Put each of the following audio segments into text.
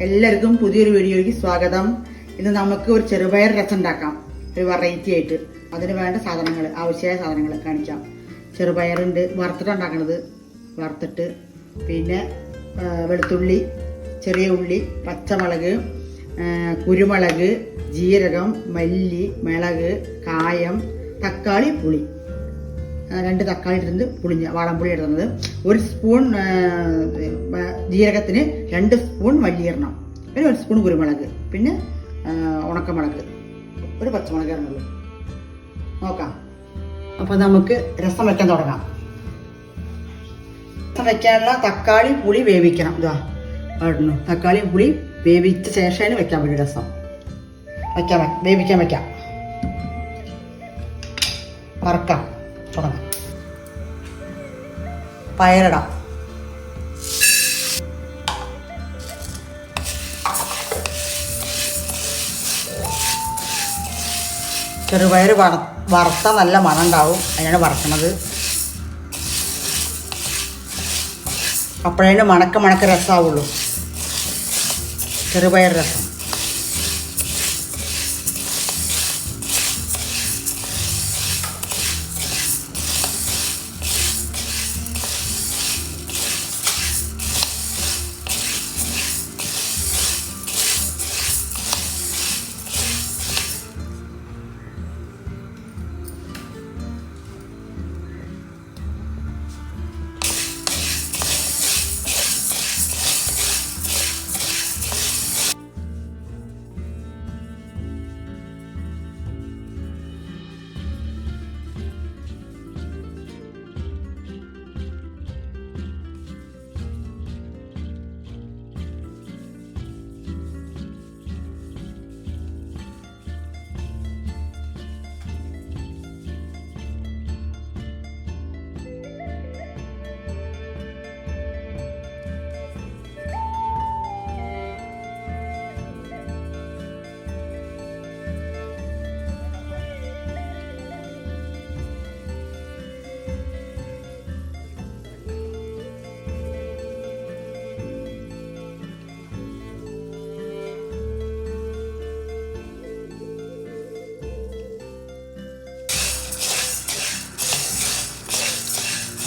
എല്ലാവർക്കും പുതിയൊരു വീഡിയോയ്ക്ക് സ്വാഗതം. ഇന്ന് നമുക്ക് ഒരു ചെറുപയർ രസം ഉണ്ടാക്കാം, ഒരു വെറൈറ്റി ആയിട്ട്. അതിന് വേണ്ട സാധനങ്ങൾ, ആവശ്യമായ സാധനങ്ങൾ കാണിക്കാം. ചെറുപയറുണ്ട്, വറുത്തിട്ട് ഉണ്ടാക്കണത്, വറുത്തിട്ട് പിന്നെ വെളുത്തുള്ളി, ചെറിയ ഉള്ളി, പച്ചമുളക്, കുരുമുളക്, ജീരകം, മല്ലി, മിളക്, കായം, തക്കാളി, പുളി. 2 തക്കാളി ഇട്ടിട്ട് വാളംപുളി ഇടുന്നത്. 1 സ്പൂൺ ജീരകത്തിന് 2 സ്പൂൺ മല്ലി ഇടണം. പിന്നെ 1 സ്പൂൺ കുരുമുളക്, പിന്നെ ഉണക്കമുളക്, ഒരു പച്ചമുളക് ഇടണുള്ളൂ. നോക്കാം. അപ്പോൾ നമുക്ക് രസം വെക്കാൻ തുടങ്ങാം. രസം വെക്കാനുള്ള തക്കാളി പുളി വേവിക്കണം. ഇതാ ഇടണം. തക്കാളി പുളി വേവിച്ച ശേഷമാണ് വെക്കാൻ പറ്റും. രസം വേവിക്കാൻ വെക്കാം. വറക്കാം. തുടങ്ങാം. പയറിടാം. ചെറുപയർ വറുത്താൽ നല്ല മണം ഉണ്ടാവും, അതിനാണ് വറക്കണത്. അപ്പോഴേ മണക്ക രസമാവുള്ളൂ ചെറുപയർ രസം.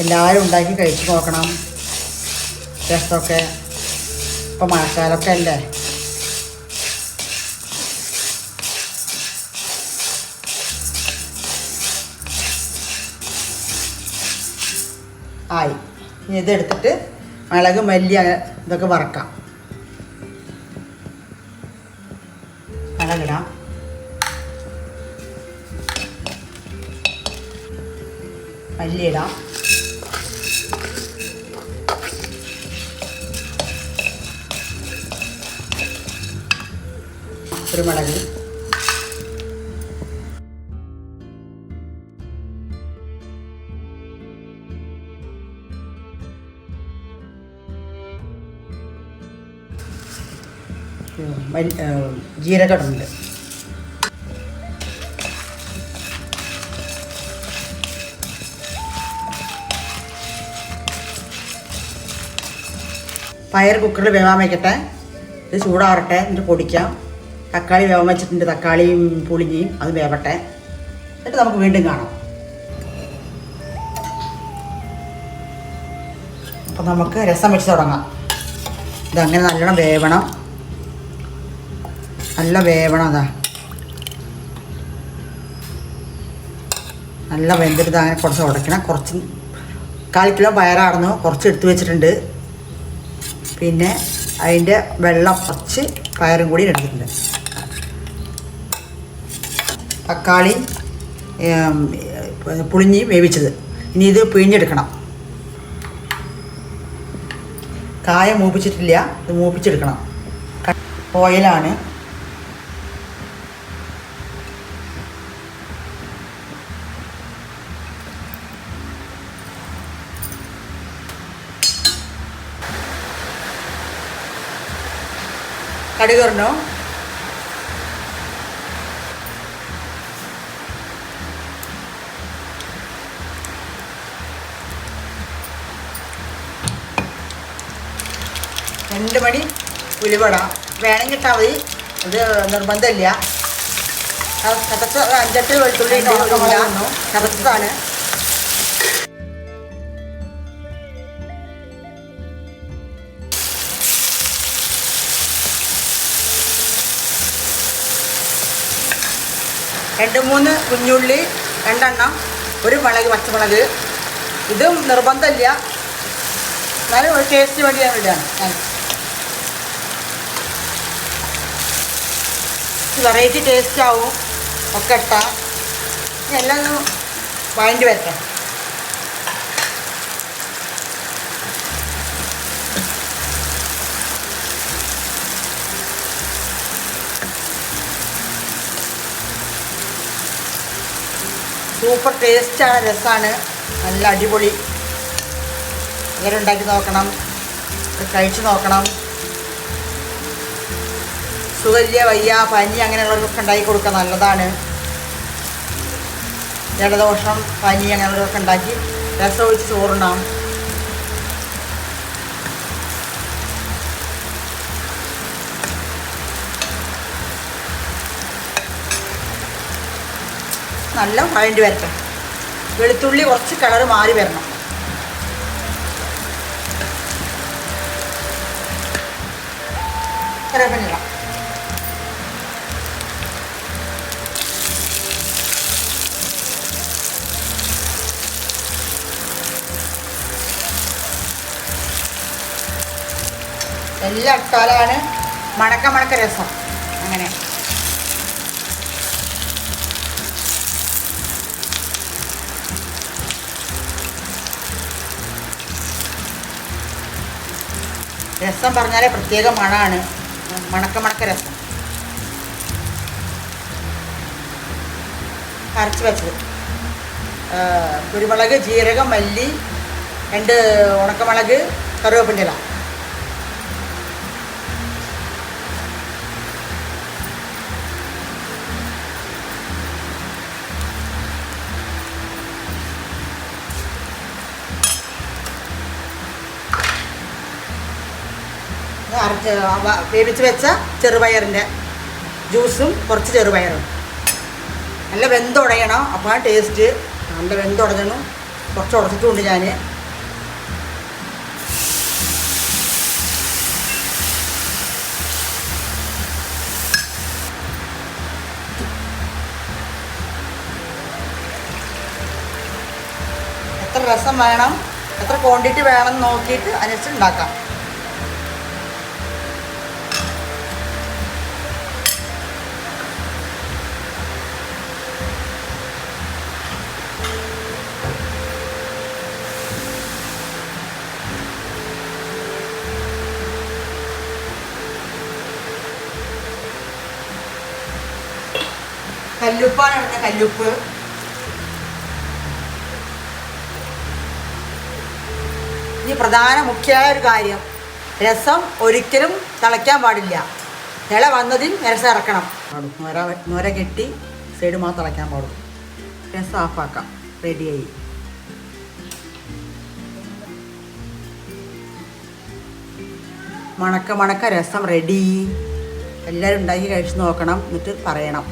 എല്ലാവരും ഉണ്ടാക്കി കഴിച്ച് നോക്കണം രസമൊക്കെ. ഇപ്പം മഴക്കാലമൊക്കെ അല്ലേ. ആയി. ഇനി ഇതെടുത്തിട്ട് മുളക്, മല്ലി ഇതൊക്കെ വറക്കാം. മുളകിടാം. മല്ലി ഇടാം. കുരുമുളക്, ജീരകം ഇടുന്നുണ്ട്. പയർ കുക്കറിൽ വേവാൻ വയ്ക്കട്ടെ. ഇത് ചൂടാറട്ടെ, എന്നിട്ട് പൊടിക്കാം. തക്കാളി വേവാൻ വെച്ചിട്ടുണ്ട്. തക്കാളിയും പുളിയും അത് വേവട്ടെ, എന്നിട്ട് നമുക്ക് വീണ്ടും കാണാം. അപ്പം നമുക്ക് രസം വെച്ച് തുടങ്ങാം. ഇതങ്ങനെ നല്ലോണം വേവണം, നല്ല വേവണം. അതാ നല്ല വെന്തിട്ട് അങ്ങനെ കുറച്ച് ഉടയ്ക്കണം. കുറച്ച് 1/4 കിലോ പയറായിരുന്നു, കുറച്ച് എടുത്ത് വെച്ചിട്ടുണ്ട്. പിന്നെ അതിൻ്റെ വെള്ളം കുറച്ച് പയറും കൂടി എടുത്തിട്ടുണ്ട്. തക്കാളി പുളിഞ്ഞി വേവിച്ചത്. ഇനി ഇത് പിഴിഞ്ഞെടുക്കണം. കായ മൂപ്പിച്ചിട്ടില്ല, ഇത് മൂപ്പിച്ചെടുക്കണം. ഓയിലാണ്. കടുക് ഇടണോ? രണ്ട് മണി ഉലുവ ഇടാം. വേണമെങ്കിൽ ഇട്ടാൽ മതി, ഇത് നിർബന്ധമില്ല. ചതച്ച 5-8 വെളുത്തുള്ളി ചതച്ചതാണ്. രണ്ട് 3 കുഞ്ഞുള്ളി, 2 എണ്ണം, 1 മുളക്, പച്ചമുളക്. ഇതും നിർബന്ധമില്ല, എന്നാലും ഒരു ടേസ്റ്റ് വേണ്ടി ഞാൻ ഇടുകയാണ്. വെറൈറ്റി ടേസ്റ്റ് ആവും ഒക്കെ ഇട്ടാൽ. എല്ലാം വഴണ്ടി വരട്ടെ. സൂപ്പർ ടേസ്റ്റാണ്, രസമാണ്, നല്ല അടിപൊളി. ഇങ്ങനെ ഉണ്ടാക്കി നോക്കണം, കഴിച്ച് നോക്കണം. സുഖല്യ, വയ്യ, പനി അങ്ങനെയുള്ളവർക്കൊക്കെ ഉണ്ടാക്കി കൊടുക്കുക, നല്ലതാണ്. ജലദോഷം, പനി അങ്ങനെയുള്ളവരൊക്കെ ഉണ്ടാക്കി രസം ഒഴിച്ച് ചോറുണ്ടാവും. നല്ല വഴണ്ടി വരട്ടെ. വെളുത്തുള്ളി കുറച്ച് കളർ മാറി വരണം. കറിവേപ്പില എല്ലാം ഇട്ടാലാണ് മണക്ക രസം. അങ്ങനെ രസം പറഞ്ഞാലേ പ്രത്യേക മണമാണ്, മണക്ക രസം. അരച്ച് വെച്ചത് കുരുമുളക്, ജീരകം, മല്ലി, 2 ഉണക്കമുളക്, കറിവേപ്പിൻ്റെ ഇല. വേവിച്ച് വെച്ച ചെറുപയറിൻ്റെ ജ്യൂസും കുറച്ച് ചെറുപയറും. നല്ല വെന്തുടയണം, അപ്പോൾ ടേസ്റ്റ്. നല്ല വെന്തുടഞ്ഞണം, കുറച്ച് ഉടച്ചിട്ടുമുണ്ട് ഞാൻ. എത്ര രസം വേണം, എത്ര ക്വാണ്ടിറ്റി വേണം നോക്കിയിട്ട് അനുസരിച്ച് ഉണ്ടാക്കാം. കല്ലുപ്പാണ് ഇടുന്ന, കല്ലുപ്പ്. ഇനി പ്രധാന മുഖ്യമായ ഒരു കാര്യം, രസം ഒരിക്കലും തിളയ്ക്കാൻ പാടില്ല. തിള വന്നതിൽ രസം ഇറക്കണം. നൊര കെട്ടി സൈഡ് മാത്രം തിളയ്ക്കാൻ പാടും. രസം ഓഫാക്കാം. റെഡിയായി. മണക്ക രസം റെഡി. എല്ലാവരും ഉണ്ടാക്കി കഴിച്ച് നോക്കണം, എന്നിട്ട് പറയണം.